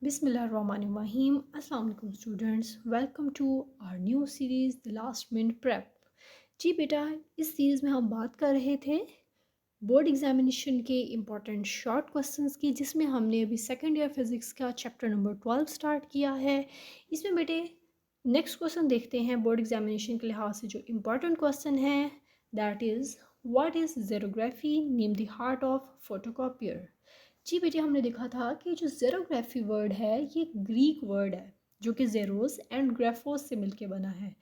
Bismillahirrahmanirrahim. Assalamu alaikum students. Welcome to our new series The Last Minute Prep. जी बेटा, इस series में हम बात कर रहे थे बोर्ड एग्जामिनेशन के इम्पॉर्टेंट शॉर्ट क्वेश्चंस की, जिसमें हमने अभी सेकेंड ईयर फिज़िक्स का चैप्टर नंबर 12 स्टार्ट किया है। इसमें बेटे नेक्स्ट क्वेश्चन देखते हैं बोर्ड एग्जामिनेशन के लिहाज से जो इम्पॉर्टेंट क्वेश्चन है, that is what is xerography, name the heart of photocopier. जी बेटे, हमने देखा था कि जो ज़ेरोग्राफी वर्ड है ये ग्रीक वर्ड है जो कि ज़ेरोस एंड ग्राफोस से मिलके बना है।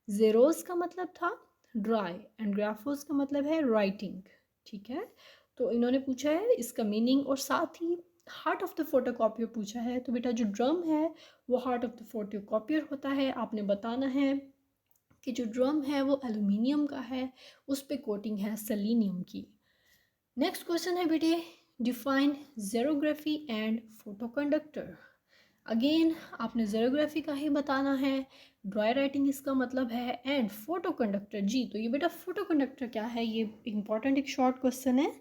ज़ेरोस का मतलब था ड्राई एंड ग्राफोस का मतलब है राइटिंग। ठीक है, तो इन्होंने पूछा है इसका मीनिंग और साथ ही हार्ट ऑफ द फोटोकॉपियर पूछा है। तो बेटा जो ड्रम है वो हार्ट ऑफ द फोटोकॉपियर होता है। आपने बताना है कि जो ड्रम है वो एल्यूमिनियम का है, उस पर कोटिंग है सेलेनियम की। नेक्स्ट क्वेश्चन है बेटे, डिफाइन ज़ेरोग्राफी एंड फोटोकंडक्टर। अगेन आपने ज़ेरोग्राफी का ही बताना है, ड्राई राइटिंग इसका मतलब है, एंड फोटोकंडक्टर। जी तो ये बेटा फोटोकंडक्टर क्या है, ये इंपॉर्टेंट एक शॉर्ट क्वेश्चन है।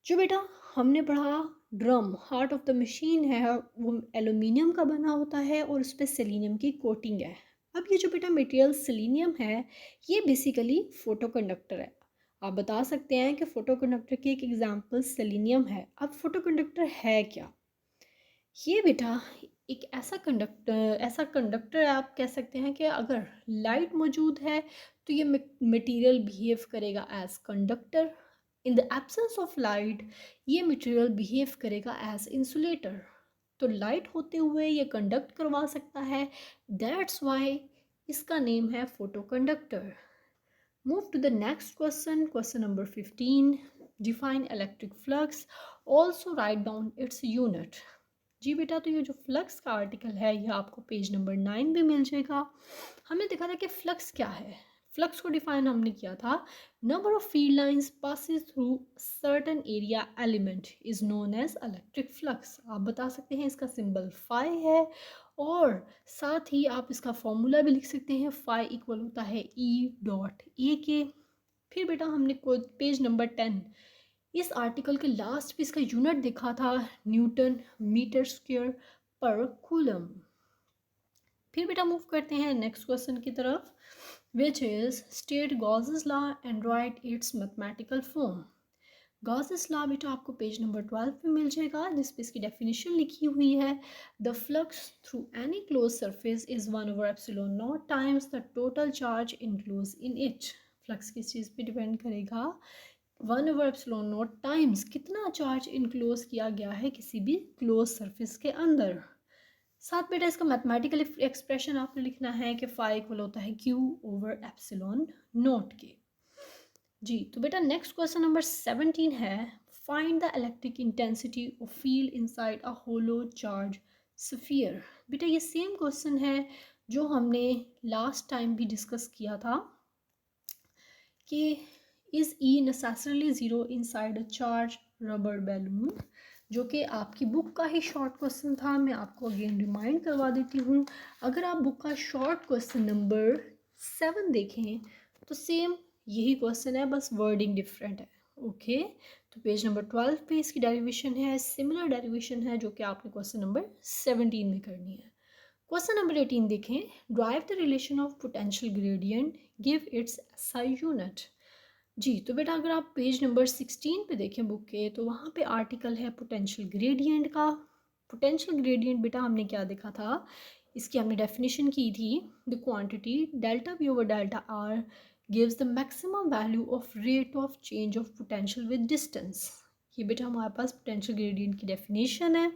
जो बेटा हमने पढ़ा drum heart of the machine है, वो एल्यूमिनियम का बना होता है और उस पर सेलेनियम की कोटिंग है। अब ये जो बेटा मटेरियल सेलेनियम है ये बेसिकली फोटोकंडक्टर है। आप बता सकते हैं कि फोटोकंडक्टर की एक एग्जांपल सेलेनियम है। अब फोटोकंडक्टर है क्या? ये बेटा एक ऐसा कंडक्टर है, आप कह सकते हैं कि अगर लाइट मौजूद है तो ये मटेरियल बिहेव करेगा as conductor. In the absence of light ये मटेरियल बिहेव करेगा एज इंसुलेटर। तो लाइट होते हुए ये कंडक्ट करवा सकता है, दैट्स वाई इसका नेम है photoconductor. Move to the next question, question number 15. Define electric flux. Also write down its unit. जी बेटा, तो ये जो फ्लक्स का आर्टिकल है ये आपको पेज नंबर 9 पे मिल जाएगा। हमने देखा था कि फ्लक्स क्या है। फ्लक्स को डिफाइन हमने किया था, number of field lines passes through certain area element is known as electric flux. आप बता सकते हैं इसका सिंबल फाई है और साथ ही आप इसका फॉर्मूला भी लिख सकते हैं, फाई इक्वल होता है ई डॉट ए के। फिर बेटा हमने पेज नंबर 10 इस आर्टिकल के लास्ट पे इसका यूनिट देखा था, न्यूटन मीटर स्क्वायर पर कूलम। फिर बेटा मूव करते हैं नेक्स्ट क्वेश्चन की तरफ, which is state Gauss's law and right it's mathematical form. Gauss's law बेटा आपको पेज नंबर 12 पे मिल जाएगा, जिसपे इसकी डेफिनेशन लिखी हुई है, the flux through any close surface is 1/ε0 times the total charge inclose in it. Flux किस चीज़ पे डिपेंड करेगा, 1/ε0 टाइम्स कितना चार्ज इनक्लोज किया गया है किसी भी क्लोज सरफेस के अंदर। साथ बेटा इसका मैथमेटिकल एक्सप्रेशन आपने लिखना है कि फाई इक्वल होता है Q/ε0 के। जी तो बेटा नेक्स्ट क्वेश्चन नंबर 17 है, find the electric intensity of field inside a hollow charge sphere. बेटा ये सेम क्वेश्चन है जो हमने लास्ट टाइम भी डिस्कस किया था कि is E necessarily zero inside a charge rubber balloon, जो कि आपकी बुक का ही शॉर्ट क्वेश्चन था। मैं आपको अगेन रिमाइंड करवा देती हूँ, अगर आप बुक का शॉर्ट क्वेश्चन नंबर 7 देखें तो सेम यही क्वेश्चन है, बस वर्डिंग डिफरेंट है। ओके तो पेज नंबर 12 पे इसकी डेरिवेशन है, सिमिलर डेरिवेशन है जो कि आपने क्वेश्चन नंबर 17 में करनी है। क्वेश्चन नंबर 18 देखें, derive the relation of potential gradient, give its SI unit. जी तो बेटा अगर आप पेज नंबर 16 पे देखें बुक के, तो वहाँ पे आर्टिकल है पोटेंशियल ग्रेडियंट का। पोटेंशियल ग्रेडियंट बेटा हमने क्या देखा था, इसकी हमने डेफिनेशन की थी, the quantity delta we over delta R gives the maximum value of rate of change of potential with distance. ये बेटा हमारे पास पोटेंशियल ग्रेडियंट की डेफिनेशन है।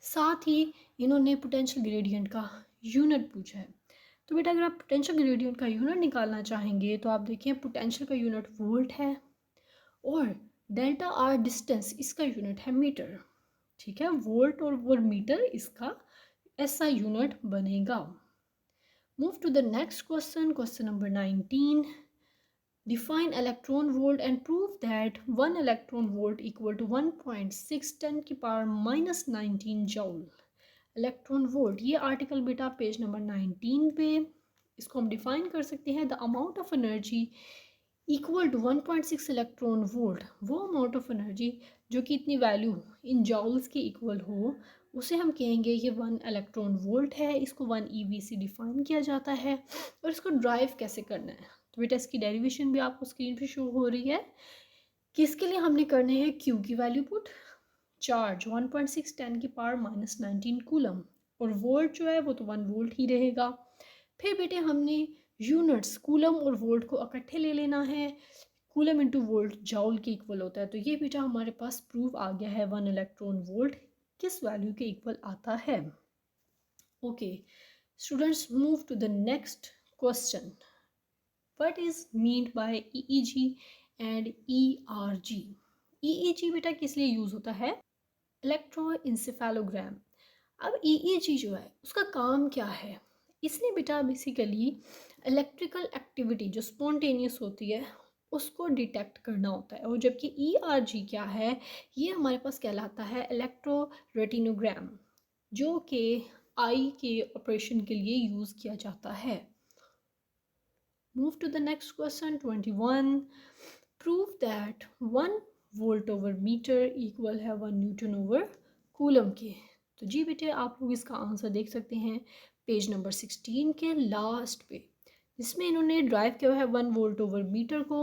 साथ ही इन्होंने पोटेंशियल ग्रेडियंट का यूनिट पूछा है। तो बेटा अगर आप पोटेंशियल ग्रेडियंट का यूनिट निकालना चाहेंगे तो आप देखिए पोटेंशियल का यूनिट वोल्ट है और डेल्टा आर डिस्टेंस इसका यूनिट है मीटर। ठीक है, वोल्ट और वो मीटर इसका ऐसा यूनिट बनेगा। Move to the next question, question number 19। Define electron volt and prove that 1 electron volt equal to 1.6 10⁻⁻19 joule. Electron volt ये आर्टिकल बेटा पेज नंबर 19 पे, इसको हम डिफाइन कर सकते हैं, the amount of energy equal to 1.6 electron volt, वो amount of energy जो कि इतनी वैल्यू इन जॉल्स के इक्वल हो, उसे हम कहेंगे ये 1 इलेक्ट्रॉन वोल्ट है, इसको 1 EV से डिफाइन किया जाता है। और इसको ड्राइव कैसे करना है, तो बेटा इसकी डेरिवेशन भी आपको स्क्रीन पे शो हो रही है। किसके लिए हमने करने हैं Q की वैल्यू पुट, चार्ज 1.6 10 की पावर -19 कूलम, और वोल्ट जो है वो तो 1 वोल्ट ही रहेगा। फिर बेटे हमने यूनिट्स कूलम और वोल्ट को इकट्ठे ले लेना है। कूलम इंटू वोल्ट जाउल के इक्वल होता है, तो ये बेटा हमारे पास प्रूफ आ गया है 1 इलेक्ट्रॉन वोल्ट किस वैल्यू के इक्वल आता है। Okay students, move to the next question. What is meant by EEG and ERG? EEG बेटा किस लिए यूज होता है, इलेक्ट्रोइंसेफेलोग्राम। अब EEG जो है उसका काम क्या है, इसने बेटा बेसिकली इलेक्ट्रिकल एक्टिविटी जो स्पॉन्टेनियस होती है उसको डिटेक्ट करना होता है। और जबकि ERG क्या है, ये हमारे पास कहलाता है इलेक्ट्रो रेटिनोग्राम, जो कि आई के ऑपरेशन के लिए यूज़ किया जाता है। Move to the next question 21। Prove that 1 volt over metre equal है 1 न्यूटन ओवर कूलम के। तो जी बेटे आप लोग इसका आंसर देख सकते हैं पेज नंबर 16 के लास्ट पे, जिसमें इन्होंने ड्राइव किया है 1 वोल्ट ओवर मीटर को।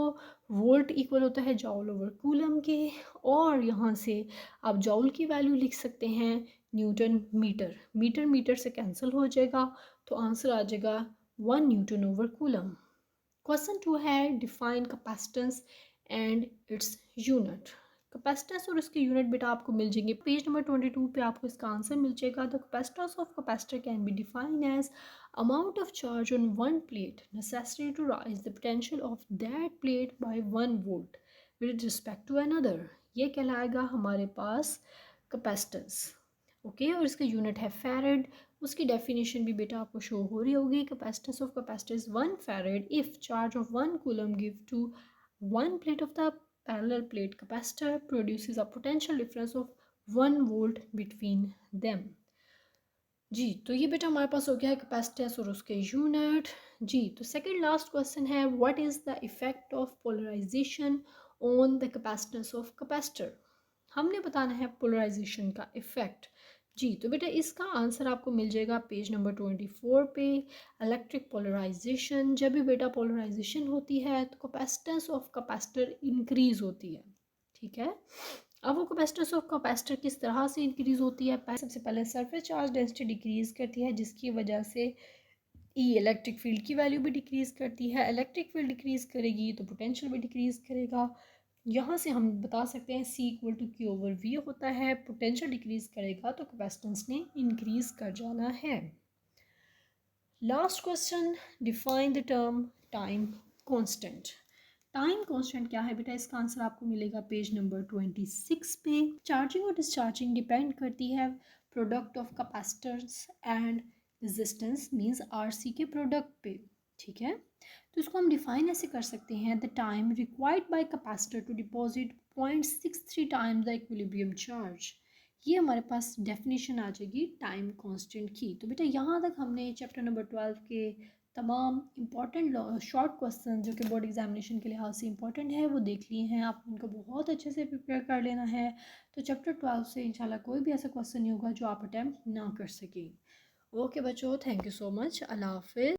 वोल्ट इक्वल होता है जॉल ओवर कूलम के, और यहाँ से आप जॉल की वैल्यू लिख सकते हैं न्यूटन मीटर, मीटर मीटर से कैंसिल हो जाएगा, तो आंसर आ जाएगा 1 न्यूटन ओवर कूलम। क्वेश्चन 2 है define capacitance and its unit. Capacitance और इसके यूनिट बेटा आपको मिल जाएंगे पेज नंबर 22 पे, आपको इसका आंसर मिल जाएगा। The capacitance of capacitor can be defined as amount of charge on one plate necessary to rise the potential of that plate by 1 volt with respect to another। ये कहलाएगा हमारे पास capacitance. Okay और इसका unit है farad. उसकी definition भी बेटा आपको शो हो रही होगी। Capacitance of capacitor is 1 farad if charge of 1 coulomb give to 1 plate of the parallel plate capacitor produces a potential difference of 1 volt between them। जी तो ये बेटा हमारे पास हो गया है कैपेसिटेंस और उसके यूनिट। जी तो सेकंड लास्ट क्वेश्चन है what is the effect of polarization on the capacitance of capacitor. हमने बताना है पोलराइजेशन का इफेक्ट। जी तो बेटा इसका आंसर आपको मिल जाएगा पेज नंबर 24 पे। इलेक्ट्रिक पोलराइजेशन, जब भी बेटा पोलराइजेशन होती है तो कैपेसिटेंस ऑफ कैपेसिटर इंक्रीज होती है। ठीक है, अब वो कैपेसिटेंस ऑफ कैपेसिटर किस तरह से इंक्रीज होती है, सबसे पहले सरफेस चार्ज डेंसिटी डिक्रीज करती है, जिसकी वजह से ई इलेक्ट्रिक फील्ड की वैल्यू भी डिक्रीज करती है। इलेक्ट्रिक फील्ड डिक्रीज करेगी तो पोटेंशियल भी डिक्रीज करेगा। यहाँ से हम बता सकते हैं C equal to Q over V होता है। पोटेंशियल डिक्रीज करेगा तो कैपेसिटेंस ने इंक्रीज कर जाना है। Last question, define the term time constant. Time constant क्या है बेटा, इसका आंसर आपको मिलेगा पेज नंबर 26 पे। चार्जिंग और डिस्चार्जिंग डिपेंड करती है product of capacitance and resistance means RC के प्रोडक्ट पे। ठीक है, तो इसको हम डिफाइन ऐसे कर सकते हैं the time required by capacitor to deposit 0.63 times the equilibrium charge. ये हमारे पास डेफिनेशन आ जाएगी टाइम कांस्टेंट की। तो बेटा यहाँ तक हमने चैप्टर नंबर 12 के तमाम इम्पॉर्टेंट शॉर्ट क्वेश्चन जो कि बोर्ड एग्जामिनेशन के लिहाज से इम्पॉर्टेंट है वो देख लिए हैं। आप उनको बहुत अच्छे से प्रिपेयर कर लेना है, तो चैप्टर 12 से इंशाल्लाह कोई भी ऐसा क्वेश्चन नहीं होगा जो आप अटैम्प्ट ना कर सकें। ओके बच्चों, थैंक यू सो मच, अल्लाह हाफिज़।